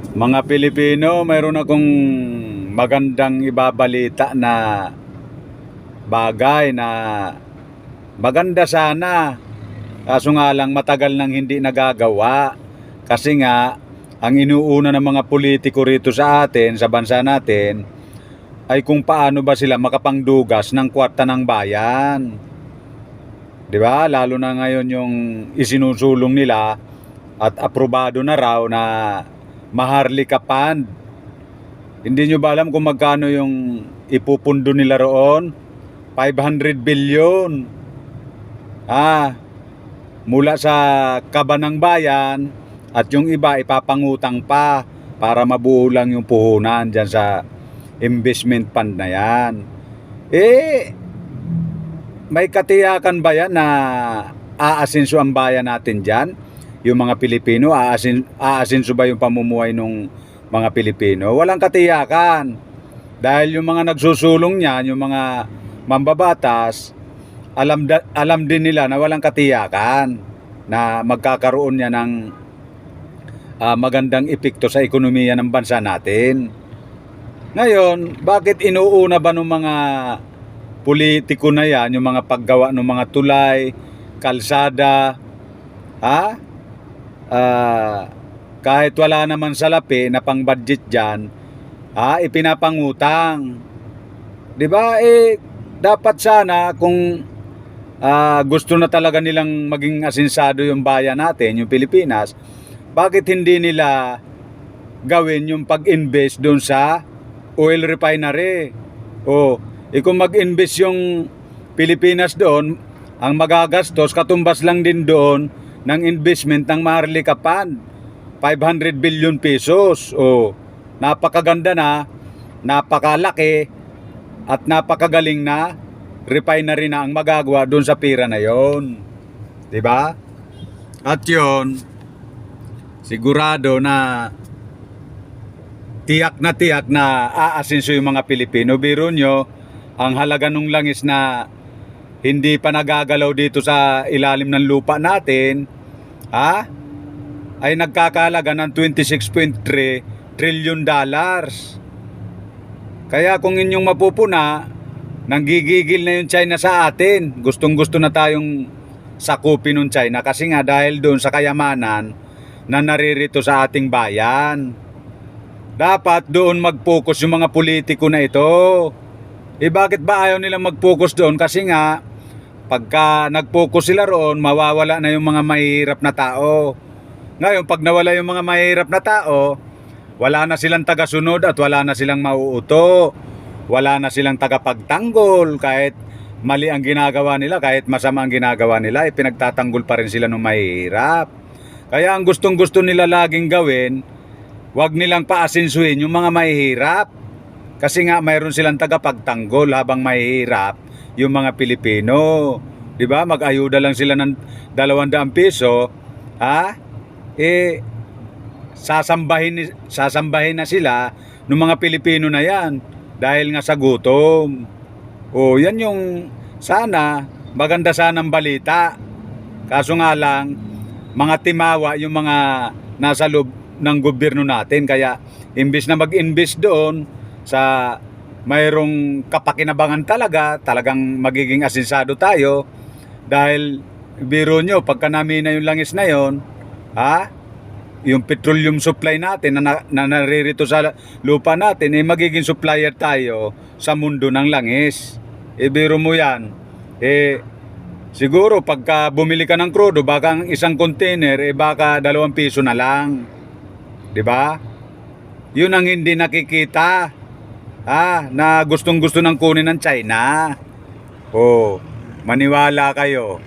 Mga Pilipino, mayroon akong magandang ibabalita na bagay na maganda sana. Kaso nga lang matagal nang hindi nagagawa. Kasi nga, ang inuuna ng mga politiko rito sa atin, sa bansa natin, ay kung paano ba sila makapangdugas ng kwarta ng bayan. 'Di ba? Lalo na ngayon yung isinusulong nila at aprobado na raw na Maharlika Fund. Hindi nyo ba alam kung magkano yung ipupundo nila roon? 500 billion. Mula sa kaba ng bayan at yung iba ipapangutang pa para mabuo lang yung puhunan dyan sa investment fund na yan. May katiyakan ba yan na aasinso ang bayan natin dyan? Yung mga Pilipino, aasinso ba yung pamumuhay ng mga Pilipino? Walang katiyakan. Dahil yung mga nagsusulong niyan, yung mga mambabatas, alam din nila na walang katiyakan na magkakaroon niya ng magandang epekto sa ekonomiya ng bansa natin. Ngayon, bakit inuuna ba ng mga politiko na yan, yung mga paggawa ng mga tulay, kalsada, kahit wala naman salapi na pang budget dyan, ipinapangutang. Diba? Dapat sana kung gusto na talaga nilang maging asinsado yung bayan natin, yung Pilipinas, bakit hindi nila gawin yung pag-invest doon sa oil refinery? Kung mag-invest yung Pilipinas doon, ang magagastos katumbas lang din doon ng investment ng Maharlika Fund, 500 billion pesos. Napakaganda na, napakalaki at napakagaling na refinery na ang magagawa doon sa pira na yon. 'Di ba? At yon, sigurado na tiyak na aasinso yung mga Pilipino. Biro nyo, ang halaga ng langis na hindi pa nagagalaw dito sa ilalim ng lupa natin, ay nagkakahalaga ng 26.3 trillion dollars. Kaya kung inyong mapupuna, nanggigigil na yung China sa atin. Gustong-gusto na tayong sakupin ng China kasi nga dahil doon sa kayamanan na naririto sa ating bayan. Dapat doon mag-focus yung mga politiko na ito. Bakit ba ayaw nilang mag-focus doon? Kasi nga, pagka nag-focus sila roon, mawawala na yung mga mahihirap na tao. Ngayon, pag nawala yung mga mahihirap na tao, wala na silang tagasunod at wala na silang mauuto. Wala na silang tagapagtanggol. Kahit mali ang ginagawa nila, kahit masama ang ginagawa nila, pinagtatanggol pa rin sila ng mahihirap. Kaya ang gustong-gusto nila laging gawin, wag nilang paasinsuhin yung mga mahihirap. Kasi nga mayroon silang tagapagtanggol habang mahihirap yung mga Pilipino. 'Di ba? Mag-ayuda lang sila ng 200 piso, sasambahin na sila ng mga Pilipino na 'yan dahil nga sa gutom. Yan yung sana maganda sanang balita. Kaso nga lang mga timawa yung mga nasa loob ng gobyerno natin, kaya imbes na mag-invest doon sa mayroong kapakinabangan talagang magiging asinsado tayo. Dahil biro nyo, pagka namin na yung langis na yon, yung petroleum supply natin na naririto sa lupa natin, magiging supplier tayo sa mundo ng langis. Biro mo yan. Siguro pagka bumili ka ng krudo, baka ang isang container, baka 2 piso na lang. 'Di ba? Yun ang hindi nakikita. Na gustong-gusto ng kunin ng China. Maniwala kayo.